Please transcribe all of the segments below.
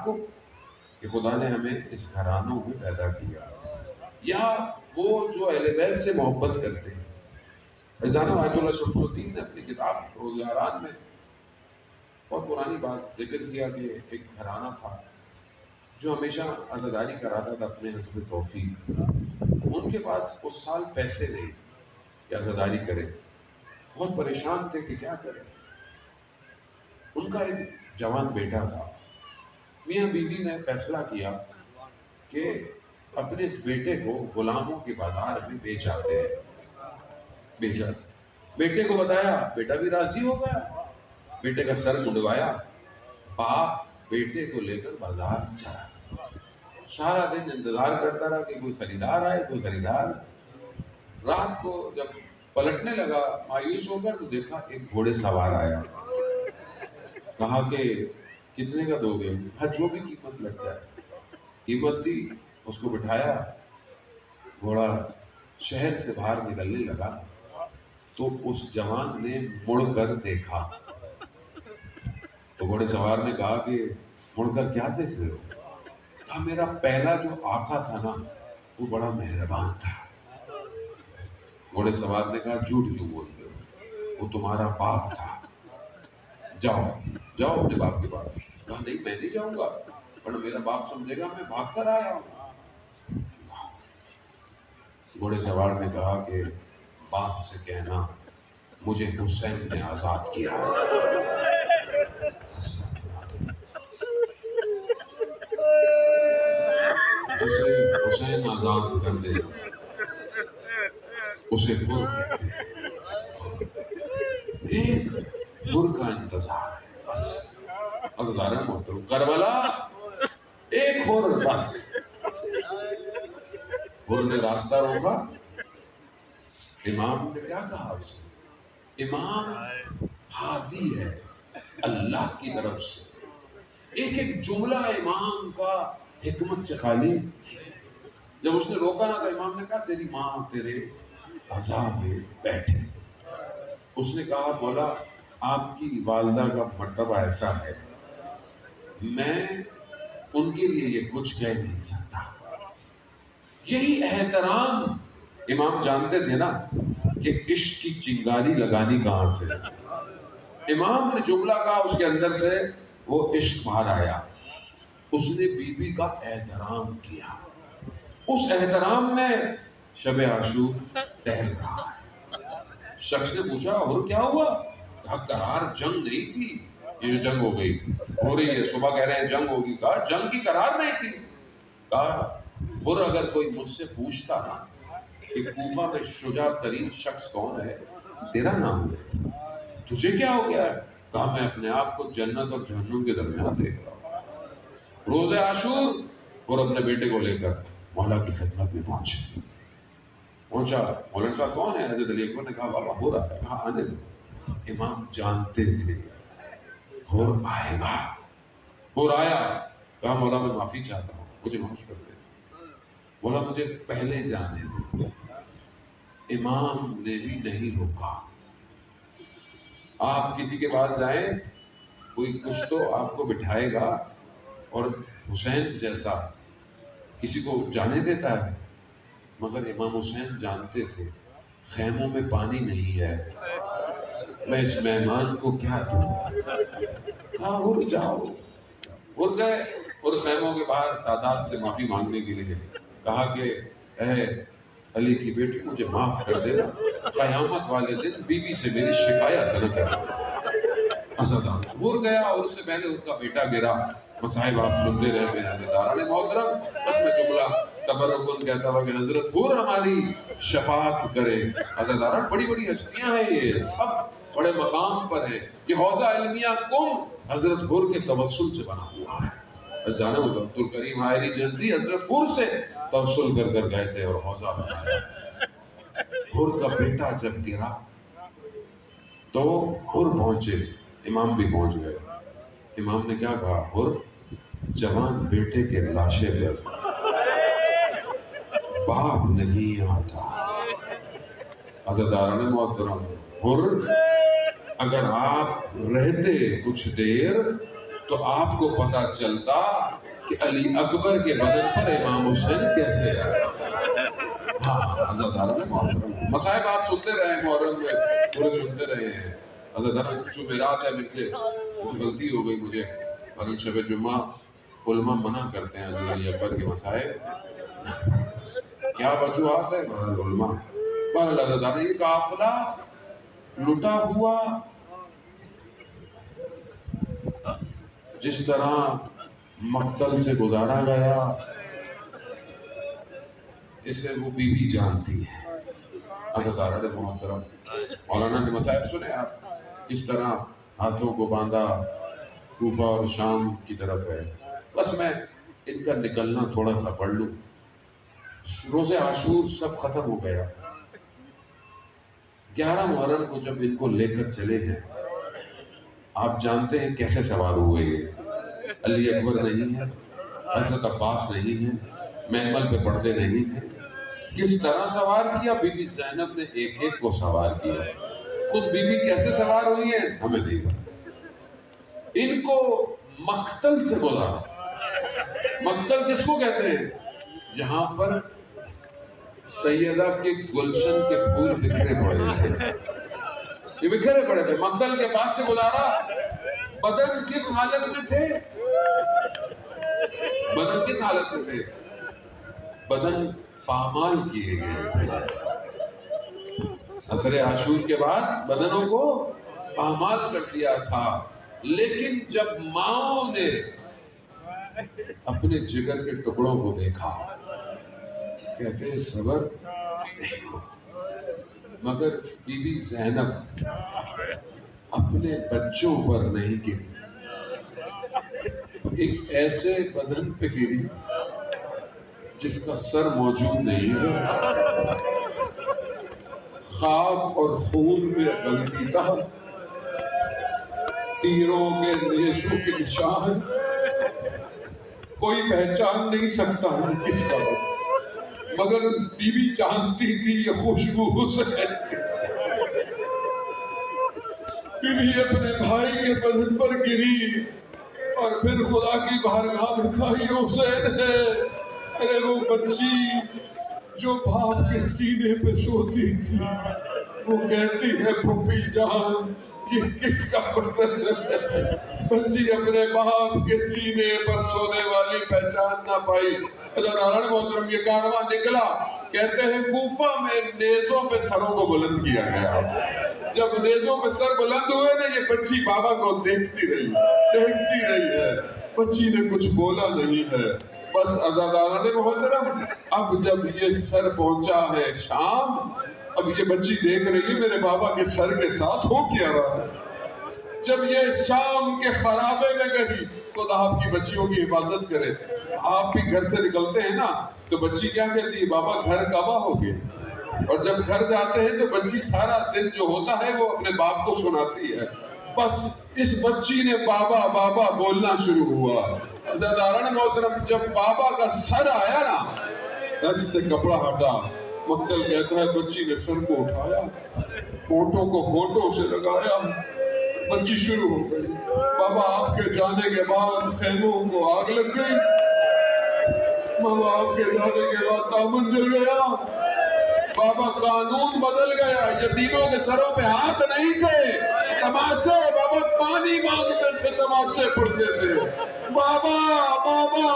کو کہ خدا نے ہمیں اس گھرانوں میں پیدا کیا، یا وہ جو اہل بیت سے محبت کرتے ہیں۔ عزیزانو، آیت اللہ شمس الدین نے اپنی کتاب روز یاران میں بہت پرانی بات ذکر کیا کہ ایک گھرانہ تھا جو ہمیشہ عزاداری کراتا تھا اپنے حسب توفیق۔ ان کے پاس اس سال پیسے نہیں کہ عزاداری کرے، بہت پریشان تھے کہ کیا کریں۔ ان کا ایک جوان بیٹا تھا، میاں بیوی نے فیصلہ کیا کہ اپنے اس بیٹے کو غلاموں کے بازار میں بیچا۔ بیٹے کو بتایا، بیٹا بھی راضی ہو گیا، بیٹے کا سر منڈوایا، باپ بیٹے کو لے کر بازار چلا۔ سارا دن انتظار کرتا رہا کہ کوئی خریدار آئے، کوئی خریدار۔ رات کو جب پلٹنے لگا مایوس ہو کر تو دیکھا ایک گھوڑے سوار آیا۔ کہا کہ کتنے کا دو گے؟ کہا جو بھی قیمت لگ جائے۔ قیمت دی، اس کو بٹھایا، گھوڑا شہر سے باہر نکلنے لگا تو اس جوان نے مڑ کر دیکھا تو گھوڑے سوار نے کہا کہ مڑ کر کیا دیکھ رہے ہو؟ کہا میرا پہلا جو آقا تھا نا وہ بڑا مہربان تھا۔ گھوڑے سوار نے کہا جھوٹ کیوں بول رہے ہو؟ وہ تمہارا باپ تھا، جاؤ جاؤ اپنے باپ کے پاس۔ کہا نہیں میں نہیں جاؤں گا، ورنہ میرا باپ سمجھے گا میں بھاگ کر آیا ہوں۔ گھوڑے سوار نے کہا کہ باپ سے کہنا مجھے حسین نے آزاد کیا۔ جسے حسین آزاد کر دے اسے حر کہتے ہیں۔ ایک حر کا انتظار ہے بس۔ عزیزان محترم، کربلا ایک حر بس۔ حر نے راستہ روکا، امام نے کیا کہا اسے؟ امام ہادی ہے اللہ کی طرف سے۔ ایک ایک جملہ امام کا حکمت سے خالی۔ جب اس نے روکا نا تو امام نے کہا تیری ماں تیرے عذاب میں بیٹھے۔ اس نے کہا مولا آپ کی والدہ کا مرتبہ ایسا ہے، میں ان کے لیے یہ کچھ کہہ نہیں سکتا۔ یہی احترام امام جانتے تھے نا کہ عشق کی چنگاری لگانی کہاں سے۔ امام نے جملہ کہا، اس کے اندر سے وہ عشق باہر آیا۔ اس نے بی بی کا احترام کیا۔ اس احترام میں شب عاشور ٹہل رہا ہے۔ شخص نے پوچھا اور کیا ہوا؟ کہا قرار جنگ نہیں تھی، یہ جو جنگ ہو گئی ہو رہی ہے، صبح کہہ رہے ہیں جنگ ہوگی۔ کہا جنگ کی قرار نہیں تھی۔ کہا اور اگر کوئی مجھ سے پوچھتا نا کہ کوفہ میں شجاع ترین شخص کون ہے، تیرا نام ہے، تجھے کیا ہو گیا ہے؟ کہا میں اپنے آپ کو جنت اور جہنم کے درمیان دیکھ رہا ہوں۔ روز عاشور اور اپنے بیٹے کو لے کر مولا کی خدمت میں پہنچا۔ مولا نے کہا کون ہے؟ حضرت علی اکبر نے کہا بابا ہو رہا ہے۔ کہا آنے دو۔ امام جانتے تھے اور آئے گا۔ اور آیا، کہا مولا میں معافی چاہتا ہوں، مجھے معاف کر دے۔ مولا مجھے پہلے جانے دو۔ امام نے بھی نہیں روکا۔ آپ کسی کے پاس جائیں، کوئی کچھ تو آپ کو بٹھائے گا اور حسین جیسا کسی کو جانے دیتا ہے، مگر امام حسین جانتے تھے خیموں میں پانی نہیں ہے، میں اس مہمان کو کیا دوں؟ کہا اڑ جاؤ۔ اڑ گئے اور خیموں کے باہر سادات سے معافی مانگنے کے لیے کہا کہ اے علی کی بیٹی مجھے معاف کر دینا، قیامت والے دن بیوی سے میری شکایت نہ کرنا۔ عزادار اڑ گیا اور اس سے پہلے اس کا بیٹا گرا۔ مصائب آپ سنتے رہے میرے عزیزداران محترم۔ بس میں جملہ تبرکن کہتا ہوں کہ حضرت حور ہماری شفاعت کرے۔ عزیزداران بڑی بڑی ہستیاں ہیں، یہ سب بڑے مقام پر ہیں۔ یہ حوضہ علمیہ کم حضرت حور کے توسل سے بنا ہوا ہے۔ عزیزانہ عبد الکریم حائری جزدی حضرت حور سے توسل کر کر گئے تھے اور حوضہ بنایا۔ حور کا بیٹا جب گرا تو حور پہنچے، امام بھی پہنچ گئے۔ امام نے کیا کہا؟ حور جوان بیٹے کے لاشے پر باپ نہیں آتا۔ عزیزداران محترم، حور اگر آپ رہتے کچھ دیر تو آپ کو پتا چلتا کہ علی اکبر کے بدن پر امام حسین کیسے آیا۔ ہاں حضرت محرم مصائب آپ سنتے رہے ہیں، محرم میں پورے سنتے رہے ہیں۔ حضرت جمعرات ہے مجھ سے غلطی ہو گئی مجھے، اور شب جمعہ علماء منع کرتے ہیں حضرت علی اکبر کے مصائب، کیا وجوہات ہے علماء۔ پر حضرت یہ قافلہ لٹا ہوا جس طرح مقتل سے گزارا گیا، اسے وہ بی بی جانتی ہے۔ عزیزان محترم، مولانا نے مصائب سنے آپ، اس طرح ہاتھوں کو باندھا کوفہ اور شام کی طرف ہے۔ بس میں ان کا نکلنا تھوڑا سا پڑھ لوں۔ روزے عاشور سب ختم ہو گیا، 11 محرم کو جب ان کو لے کر چلے ہیں، آپ جانتے ہیں کیسے سوار ہوئے یہ۔ علی اکبر نہیں ہے، حضرت عباس نہیں ہے، محمل پہ پردے نہیں ہیں، کس طرح سوار کیا؟ بی بی زینب نے ایک ایک کو سوار کیا۔ خود بی بی کیسے سوار ہوئی ہے ہمیں نہیں پتا۔ ان کو مقتل سے گزارا۔ مقتل کس کو کہتے ہیں؟ جہاں پر سیدہ کے گلشن کے پھول بکھرے پڑے تھے، یہ بکھرے پڑے تھے، مقتل کے پاس سے گزارا۔ بدن کس حالت میں تھے؟ بدن کس حالت میں تھے؟ بدن پامال کیے گئے تھے۔ عصر عاشور کے بعد بدنوں کو پامال کر دیا تھا، لیکن جب ماؤں نے اپنے جگر کے ٹکڑوں کو دیکھا، کہتے ہیں صبر مگر بی بی زینب اپنے بچوں پر نہیں گری، ایک ایسے بدن پہ گری جس کا سر موجود نہیں ہے، خاک اور خون میں غلطی تھا، تیروں کے نیشوں کے نشان، کوئی پہچان نہیں سکتا ہے کس کا ہے، مگر بی بی جانتی تھی یہ خوشبو سے بی بی اپنے بھائی کے بدن پر گری اور پھر خدا کی بارگاہ میں کہا یہ حسین ہے۔ ارے وہ بچی جو باپ کے سینے پہ سوتی تھی، وہ کہتی ہے پھوپھی جان یہ کس کا بدن ہے؟ بچی اپنے باپ کے سینے پر سونے والی پہچان نہ پائی۔ حضرت محترم یہ کارواں نکلا، کہتے ہیں کوفہ میں نیزوں پہ سروں کو بلند کیا گیا۔ جب نیزوں پہ سر بلند ہوئے نا، یہ بچی بابا کو دیکھتی رہی ہے، بچی نے کچھ بولا نہیں ہے۔ بس عزاداران محترم، اب جب یہ سر پہنچا ہے شام، اب یہ بچی دیکھ رہی ہے میرے بابا کے سر کے ساتھ ہو کیا رہا ہے۔ جب یہ شام کے خرابے میں گئی، خدا آپ کی بچیوں کی حفاظت کرے۔ آپ بھی گھر سے نکلتے ہیں نا تو بچی کیا کہتی ہے؟ بابا گھر کعبہ ہو گئے۔ اور جب گھر جاتے ہیں تو بچی سارا دن جو ہوتا ہے وہ اپنے باپ کو سناتی ہے۔ بس اس بچی نے بابا بابا بولنا شروع ہوا۔ عزیزان محترم، جب بابا کا سر آیا نا، دس سے کپڑا ہٹا، مقتل کہتا ہے بچی نے سر کو اٹھایا، ہونٹوں کو ہونٹوں سے لگایا، بچی شروع ہو گئی۔ بابا آپ کے جانے کے بعد خیموں کو آگ لگ گئی، بابا آپ کے جانے کے بعد دامن جل گیا، بابا قانون بدل گیا، یتیموں کے سروں پہ ہاتھ نہیں تھے، تماچے، بابا پانی مانگتے تھے، تماچے پڑتے تھے۔ بابا بابا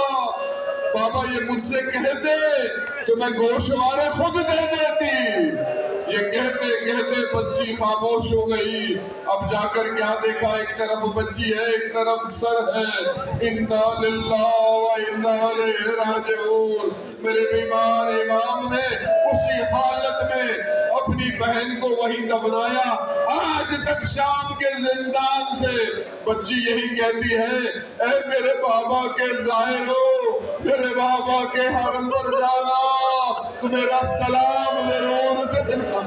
بابا یہ مجھ سے کہتے تو میں گوشوارے خود دے دیتی۔ یہ کہتے کہتے بچی خاموش ہو گئی۔ اب جا کر کیا دیکھا؟ ایک طرف بچی ہے، ایک طرف سر ہے۔ انا للہ و انا الیہ راجعون۔ میرے بیمار امام نے اسی حالت میں اپنی بہن کو وہیں دفنایا۔ آج تک شام کے زندان سے بچی یہی کہتی ہے، اے میرے بابا کے زائرو، میرے بابا کے حرم پر جانا تو میرا سلام ضرور دینا۔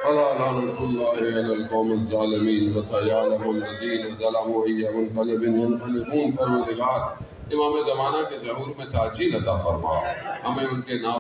الا لعنۃ اللہ علی القوم الظالمین وسیعلم الذین ظلموا ای منقلب ینقلبون۔ پروردگار امام زمانہ کے ظہور میں تعجیل عطا فرما، ہمیں ان کے نام